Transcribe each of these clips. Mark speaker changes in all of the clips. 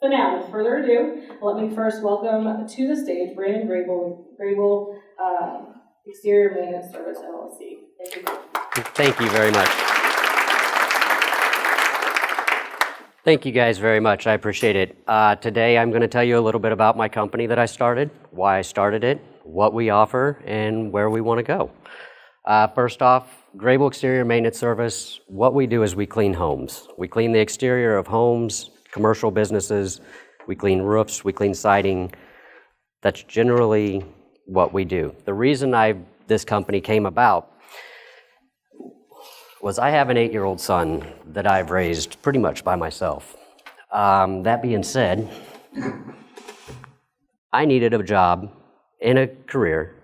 Speaker 1: So now, with further ado, let me first welcome to the stage Brandon Grable with Grable Exterior Maintenance Service LLC. Thank you.
Speaker 2: Thank you very much. Thank you guys very much. I appreciate it. Today I'm going to tell you a little bit about my company that I started, why I started it, what we offer, and where we want to go. First off, Grable Exterior Maintenance Service, what we do is we clean homes. We clean the exterior of homes, commercial businesses, we clean roofs, we clean siding. That's generally what we do. The reason this company came about was I have an 8-year-old son that I've raised pretty much by myself. That being said, I needed a job and a career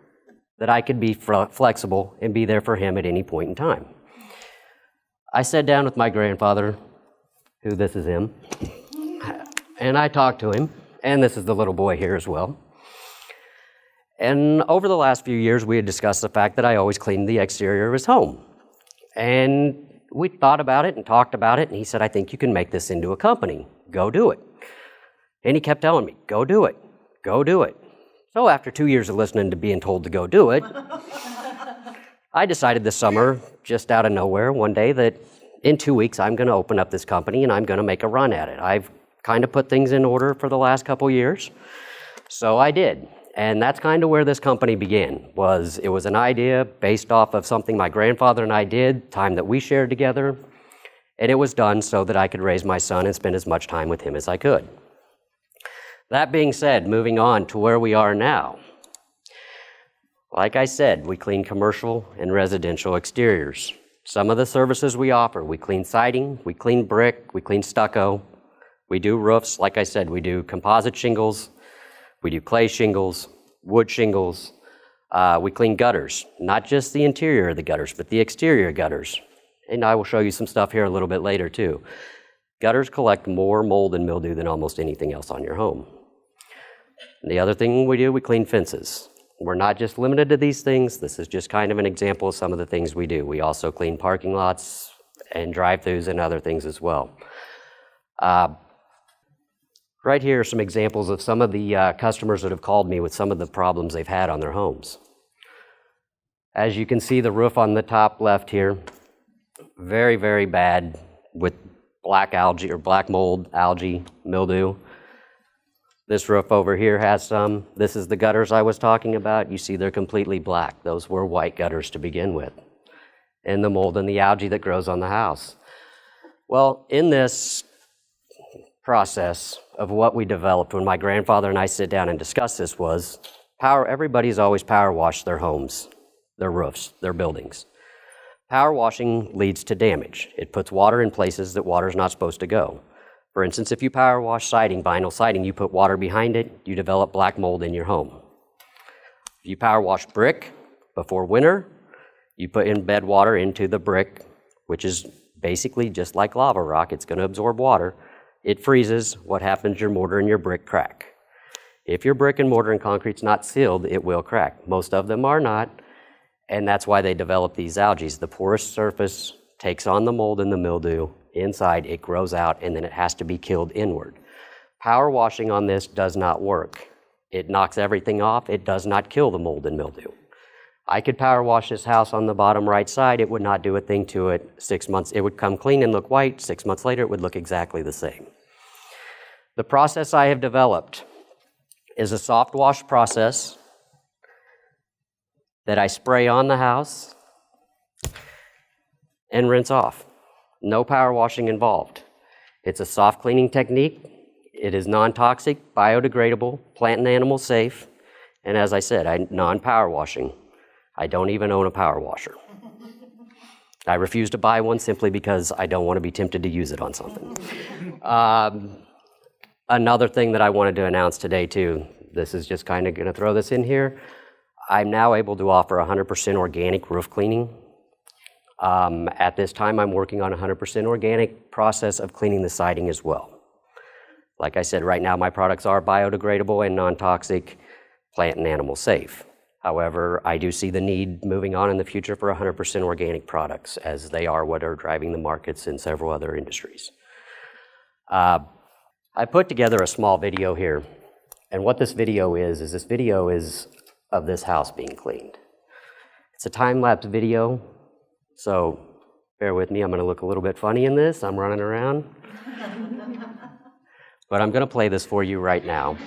Speaker 2: that I could be flexible and be there for him at any point in time. I sat down with my grandfather, who this is him, and I talked to him, and this is the little boy here as well. And over the last few years, we had discussed the fact that I always cleaned the exterior of his home. And we thought about it and talked about it, and he said, I think you can make this into a company. Go do it. And he kept telling me, go do it, go do it. So after 2 years of listening to being told to go do it, I decided this summer, just out of nowhere, one day, that in 2 weeks, I'm going to open up this company and I'm going to make a run at it. I've kind of put things in order for the last couple years, so I did. And that's kind of where this company began. It was an idea based off of something my grandfather and I did, time that we shared together, and it was done so that I could raise my son and spend as much time with him as I could. That being said, moving on to where we are now. Like I said, we clean commercial and residential exteriors. Some of the services we offer, we clean siding, we clean brick, we clean stucco, we do roofs. Like I said, we do composite shingles, we do clay shingles, wood shingles. We clean gutters, not just the interior of the gutters, but the exterior gutters. And I will show you some stuff here a little bit later too. Gutters collect more mold and mildew than almost anything else on your home. And the other thing we do, we clean fences. We're not just limited to these things. This is just kind of an example of some of the things we do. We also clean parking lots and drive-throughs and other things as well. Right here are some examples of some of the customers that have called me with some of the problems they've had on their homes. As you can see, the roof on the top left here, very, very bad with black algae or black mold, algae, mildew. This roof over here has some. This is the gutters I was talking about. You see they're completely black. Those were white gutters to begin with. And the mold and the algae that grows on the house. Well, in this process of what we developed when my grandfather and I sit down and discuss this was everybody's always power washed their homes, their roofs, their buildings. Power washing leads to damage. It puts water in places that water's not supposed to go. For instance, if you power wash siding, vinyl siding, you put water behind it, you develop black mold in your home. If you power wash brick before winter, you put in bed water into the brick, which is basically just like lava rock. It's going to absorb water. It freezes. What happens? Your mortar and your brick crack. If your brick and mortar and concrete's not sealed, it will crack. Most of them are not, and that's why they develop these algae. The porous surface takes on the mold and the mildew. Inside, it grows out, and then it has to be killed inward. Power washing on this does not work. It knocks everything off. It does not kill the mold and mildew. I could power wash this house on the bottom right side. It would not do a thing to it. 6 months, it would come clean and look white. 6 months later, it would look exactly the same. The process I have developed is a soft wash process that I spray on the house and rinse off. No power washing involved. It's a soft cleaning technique. It is non-toxic, biodegradable, plant and animal safe, and as I said, non-power washing. I don't even own a power washer. I refuse to buy one simply because I don't want to be tempted to use it on something. Another thing that I wanted to announce today too, this is just kind of going to throw this in here. I'm now able to offer 100% organic roof cleaning. At this time, I'm working on a 100% organic process of cleaning the siding as well. Like I said, right now my products are biodegradable and non-toxic, plant and animal safe. However, I do see the need moving on in the future for 100% organic products, as they are what are driving the markets in several other industries. I put together a small video here, and what this video is this video is of this house being cleaned. It's a time-lapse video, so bear with me, I'm gonna look a little bit funny in this, I'm running around. But I'm gonna play this for you right now.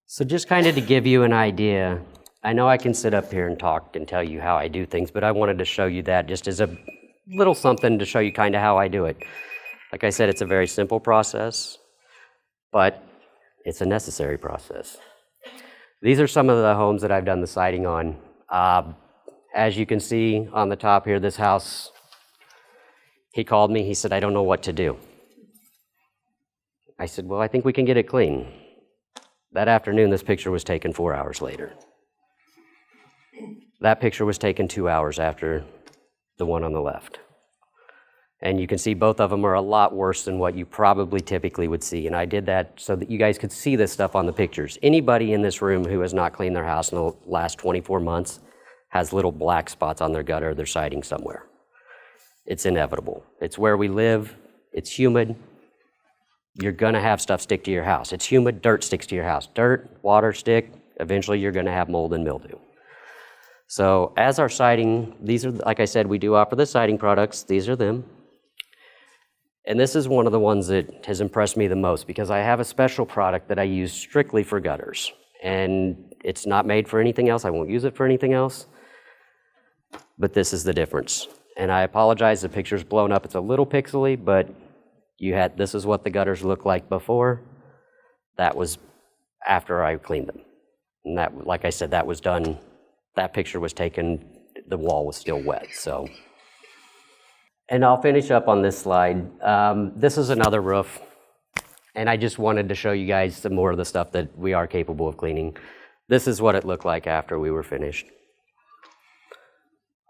Speaker 2: So just kind of to give you an idea, I know I can sit up here and talk and tell you how I do things, but I wanted to show you that just as a little something to show you kind of how I do it. Like I said, it's a very simple process, but it's a necessary process. These are some of the homes that I've done the siding on. As you can see on the top here, this house, he called me, he said, I don't know what to do. I said, well, I think we can get it clean. That afternoon, this picture was taken 4 hours later. That picture was taken 2 hours after the one on the left. And you can see both of them are a lot worse than what you probably typically would see. And I did that so that you guys could see this stuff on the pictures. Anybody in this room who has not cleaned their house in the last 24 months has little black spots on their gutter or their siding somewhere. It's inevitable. It's where we live. It's humid. You're gonna have stuff stick to your house. It's humid, dirt sticks to your house. Dirt, water stick, eventually you're gonna have mold and mildew. So as our siding, these are, like I said, we do offer the siding products. These are them. And this is one of the ones that has impressed me the most because I have a special product that I use strictly for gutters. And it's not made for anything else. I won't use it for anything else. But this is the difference. And I apologize, the picture's blown up. It's a little pixely, but this is what the gutters looked like before. That was after I cleaned them. And that, like I said, that was done, that picture was taken, the wall was still wet, so. And I'll finish up on this slide. This is another roof, and I just wanted to show you guys some more of the stuff that we are capable of cleaning. This is what it looked like after we were finished.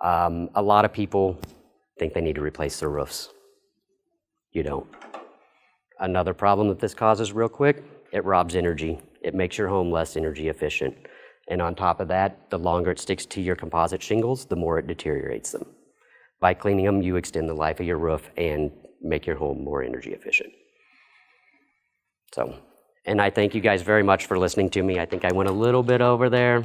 Speaker 2: A lot of people think they need to replace their roofs. You don't. Another problem that this causes real quick, it robs energy. It makes your home less energy efficient. And on top of that, the longer it sticks to your composite shingles, the more it deteriorates them. By cleaning them, you extend the life of your roof and make your home more energy efficient. So, and I thank you guys very much for listening to me. I think I went a little bit over there.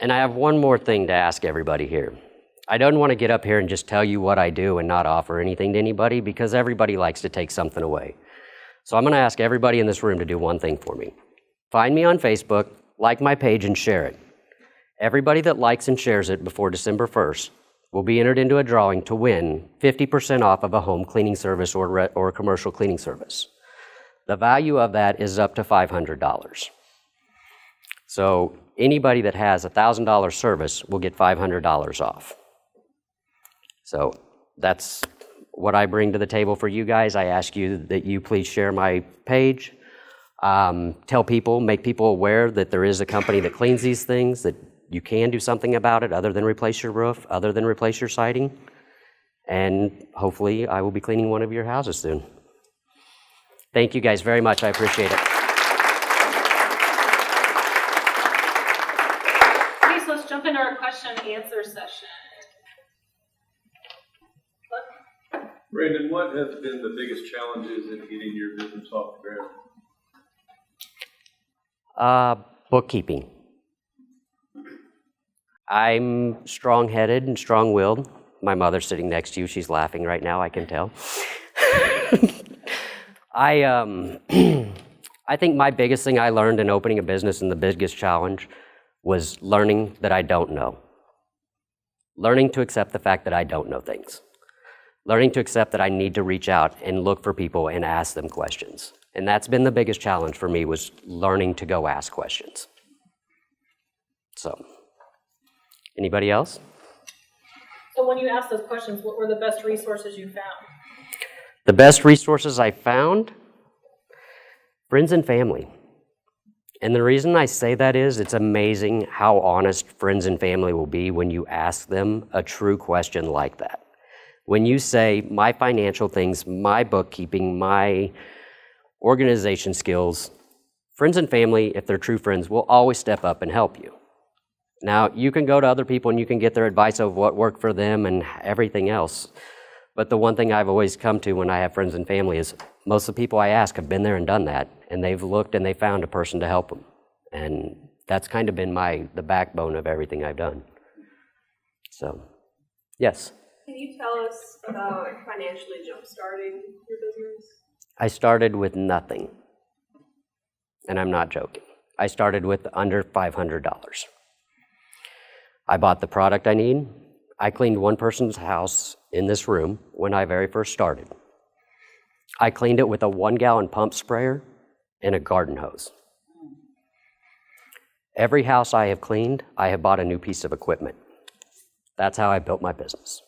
Speaker 2: And I have one more thing to ask everybody here. I don't want to get up here and just tell you what I do and not offer anything to anybody because everybody likes to take something away. So I'm going to ask everybody in this room to do one thing for me. Find me on Facebook, like my page, and share it. Everybody that likes and shares it before December 1st will be entered into a drawing to win 50% off of a home cleaning service or a commercial cleaning service. The value of that is up to $500. So anybody that has a $1,000 service will get $500 off. So that's what I bring to the table for you guys. I ask you that you please share my page. Tell people, make people aware that there is a company that cleans these things, that you can do something about it other than replace your roof, other than replace your siding. And hopefully I will be cleaning one of your houses soon. Thank you guys very much. I appreciate it.
Speaker 1: Okay, so let's jump into our question and answer session.
Speaker 3: Brandon, what have been the biggest challenges in getting your business off the ground?
Speaker 2: Bookkeeping. I'm strong-headed and strong-willed. My mother's sitting next to you. She's laughing right now, I can tell. I think my biggest thing I learned in opening a business and the biggest challenge was learning that I don't know. Learning to accept the fact that I don't know things. Learning to accept that I need to reach out and look for people and ask them questions. And that's been the biggest challenge for me, was learning to go ask questions. So, anybody else?
Speaker 1: So when you asked those questions, what were the best resources you found?
Speaker 2: The best resources I found? Friends and family. And the reason I say that is it's amazing how honest friends and family will be when you ask them a true question like that. When you say, my financial things, my bookkeeping, my organization skills, friends and family, if they're true friends, will always step up and help you. Now, you can go to other people and you can get their advice of what worked for them and everything else. But the one thing I've always come to when I have friends and family is most of the people I ask have been there and done that, and they've looked and they found a person to help them. And that's kind of been the backbone of everything I've done. So, yes.
Speaker 4: Can you tell us about financially jump-starting your business?
Speaker 2: I started with nothing, and I'm not joking. I started with under $500. I bought the product I need. I cleaned one person's house in this room when I very first started. I cleaned it with a 1-gallon pump sprayer and a garden hose. Every house I have cleaned, I have bought a new piece of equipment. That's how I built my business.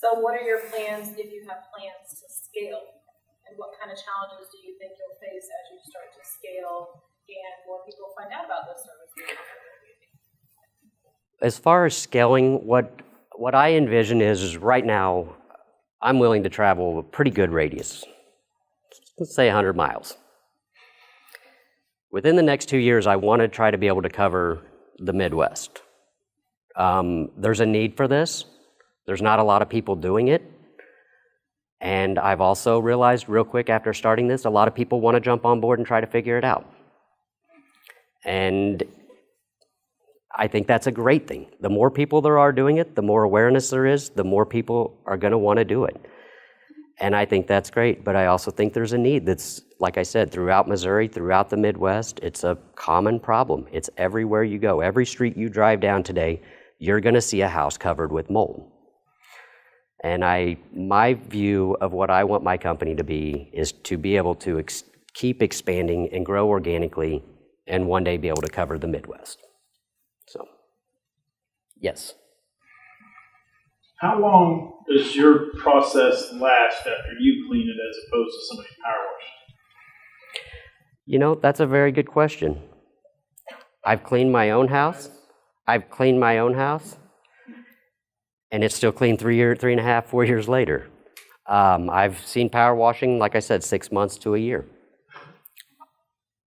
Speaker 1: So what are your plans, if you have plans to scale? And what kind of challenges do you think you'll face as you start to scale and more people find out about this service?
Speaker 2: As far as scaling, what I envision is right now, I'm willing to travel a pretty good radius. Let's say 100 miles. Within the next 2 years, I want to try to be able to cover the Midwest. There's a need for this. There's not a lot of people doing it. And I've also realized real quick after starting this, a lot of people want to jump on board and try to figure it out. And I think that's a great thing. The more people there are doing it, the more awareness there is, the more people are going to want to do it. And I think that's great, but I also think there's a need that's, like I said, throughout Missouri, throughout the Midwest. It's a common problem. It's everywhere you go. Every street you drive down today, you're going to see a house covered with mold. And my view of what I want my company to be is to be able to keep expanding and grow organically and one day be able to cover the Midwest. So, yes.
Speaker 5: How long does your process last after you clean it as opposed to somebody power washing?
Speaker 2: You know, that's a very good question. I've cleaned my own house. And it's still clean 3.5, 4 years later. I've seen power washing, like I said, 6 months to a year.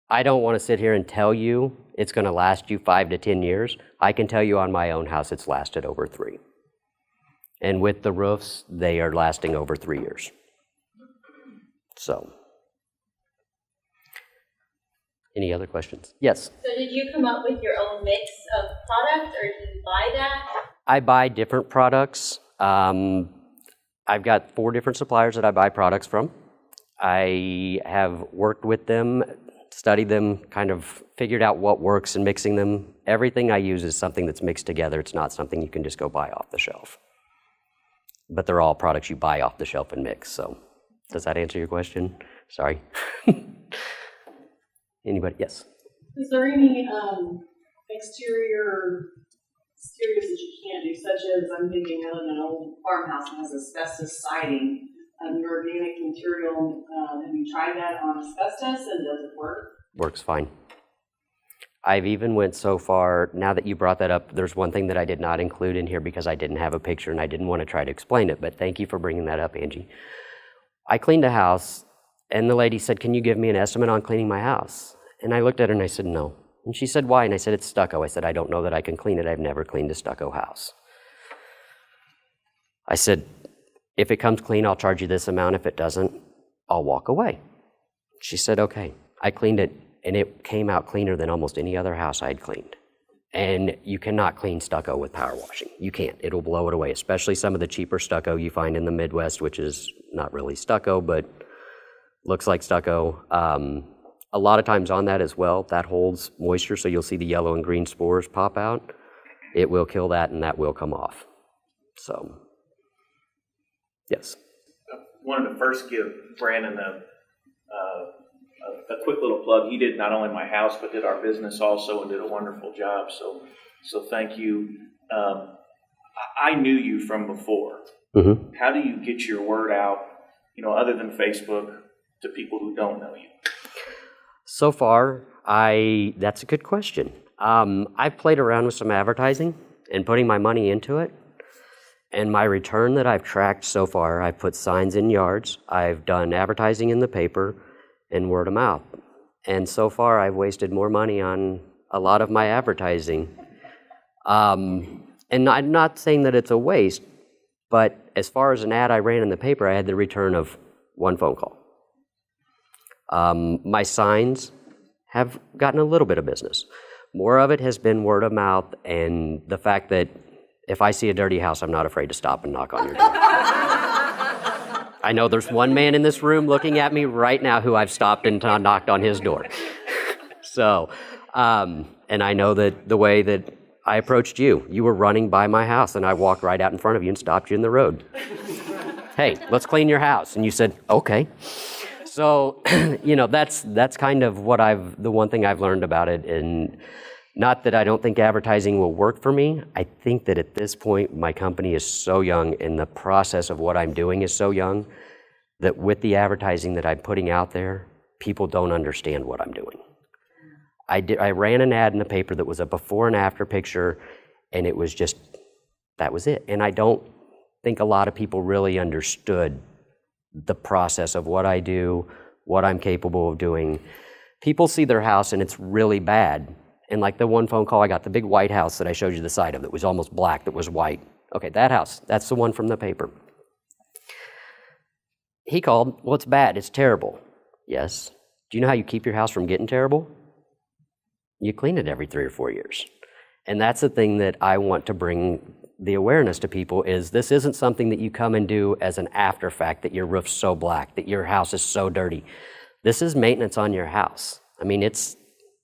Speaker 2: I don't want to sit here and tell you it's going to last you 5 to 10 years. I can tell you on my own house it's lasted over 3. And with the roofs, they are lasting over 3 years. So, any other questions? Yes?
Speaker 6: So did you come up with your own mix of product, or did you buy that?
Speaker 2: I buy different products. I've got 4 different suppliers that I buy products from. I have worked with them, studied them, kind of figured out what works in mixing them. Everything I use is something that's mixed together. It's not something you can just go buy off the shelf. But they're all products you buy off the shelf and mix. So does that answer your question? Sorry. Anybody? Yes.
Speaker 7: Is there any exteriors that you can't do, such as I'm thinking of an old farmhouse that has asbestos siding, your organic material, have you tried that on asbestos and does it work?
Speaker 2: Works fine. I've even went so far, now that you brought that up, there's one thing that I did not include in here because I didn't have a picture and I didn't want to try to explain it, but thank you for bringing that up, Angie. I cleaned a house and the lady said, "Can you give me an estimate on cleaning my house?" And I looked at her and I said, "No." And she said, "Why?" And I said, "It's stucco." I said, "I don't know that I can clean it. I've never cleaned a stucco house." I said, "If it comes clean, I'll charge you this amount. If it doesn't, I'll walk away." She said, "Okay." I cleaned it, and it came out cleaner than almost any other house I'd cleaned. And you cannot clean stucco with power washing. You can't. It'll blow it away, especially some of the cheaper stucco you find in the Midwest, which is not really stucco, but looks like stucco. A lot of times on that as well, that holds moisture, so you'll see the yellow and green spores pop out. it will kill that and that will come off. So, yes.
Speaker 8: Wanted to first give Brandon a quick little plug. He did not only my house, but did our business also and did a wonderful job. So thank you. I knew you from before.
Speaker 2: Mm-hmm.
Speaker 8: How do you get your word out, other than Facebook, to people who don't know you?
Speaker 2: So far, that's a good question. I've played around with some advertising and putting my money into it. And my return that I've tracked so far, I've put signs in yards, I've done advertising in the paper, and word of mouth. And so far, I've wasted more money on a lot of my advertising. And I'm not saying that it's a waste, but as far as an ad I ran in the paper, I had the return of one phone call. My signs have gotten a little bit of business. More of it has been word of mouth and the fact that if I see a dirty house, I'm not afraid to stop and knock on your door. I know there's one man in this room looking at me right now who I've stopped and knocked on his door. So, and I know that the way that I approached you were running by my house and I walked right out in front of you and stopped you in the road. Hey, let's clean your house. And you said, okay. So, that's kind of the one thing I've learned about it. And not that I don't think advertising will work for me. I think that at this point, my company is so young and the process of what I'm doing is so young that with the advertising that I'm putting out there, people don't understand what I'm doing. I ran an ad in the paper that was a before and after picture, and it was just, that was it. And I don't think a lot of people really understood the process of what I do, what I'm capable of doing. People see their house and it's really bad. And like the one phone call I got, the big white house that I showed you the side of that was almost black, that was white. Okay, that house, that's the one from the paper. He called, well, it's bad, it's terrible. Yes. Do you know how you keep your house from getting terrible? You clean it every 3 or 4 years. And that's the thing that I want to bring the awareness to people is this isn't something that you come and do as an after fact, that your roof's so black, that your house is so dirty. This is maintenance on your house. I mean,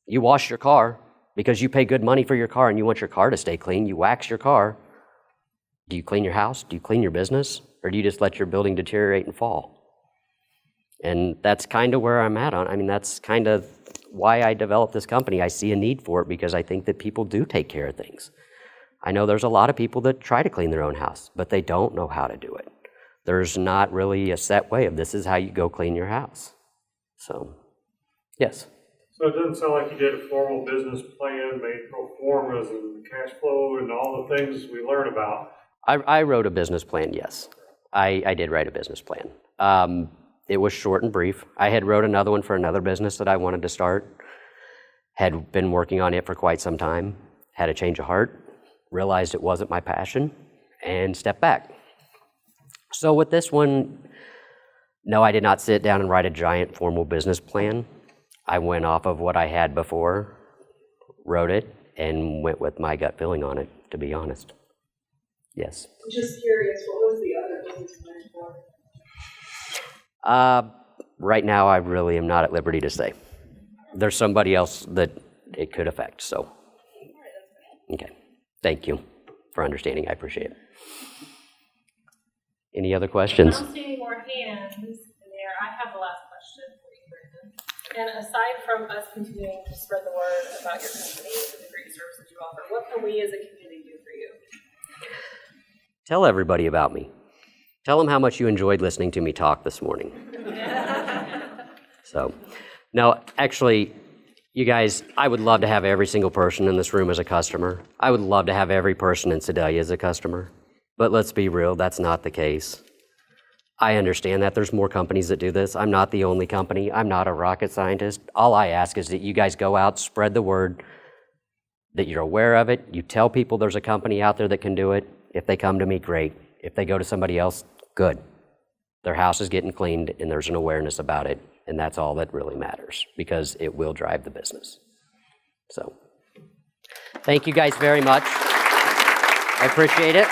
Speaker 2: you wash your car because you pay good money for your car and you want your car to stay clean. You wax your car. Do you clean your house? Do you clean your business? Or do you just let your building deteriorate and fall? And that's kind of where I'm at on. I mean, that's kind of why I developed this company. I see a need for it because I think that people do take care of things. I know there's a lot of people that try to clean their own house, but they don't know how to do it. There's not really a set way of this is how you go clean your house. So, yes.
Speaker 9: So it doesn't sound like you did a formal business plan, made pro formas and cash flow and all the things we learn about.
Speaker 2: I wrote a business plan, yes. I did write a business plan. It was short and brief. I had wrote another one for another business that I wanted to start. Had been working on it for quite some time. Had a change of heart. Realized it wasn't my passion and stepped back. So with this one, no, I did not sit down and write a giant formal business plan. I went off of what I had before, wrote it, and went with my gut feeling on it, to be honest. Yes.
Speaker 4: I'm just curious, what was the other business plan for?
Speaker 2: Right now, I really am not at liberty to say. There's somebody else that it could affect, so. Okay. Thank you for understanding. I appreciate it. Any other questions?
Speaker 1: I don't see any more hands in there. I have the last question for you, Brandon. And aside from us continuing to spread the word about your company and the great services you offer, what can we as a community do for you?
Speaker 2: Tell everybody about me. Tell them how much you enjoyed listening to me talk this morning. So, no, actually, you guys, I would love to have every single person in this room as a customer. I would love to have every person in Sedalia as a customer. But let's be real, that's not the case. I understand that there's more companies that do this. I'm not the only company. I'm not a rocket scientist. All I ask is that you guys go out, spread the word, that you're aware of it. You tell people there's a company out there that can do it. If they come to me, great. If they go to somebody else, good. Their house is getting cleaned and there's an awareness about it. And that's all that really matters because it will drive the business. So, thank you guys very much. I appreciate it.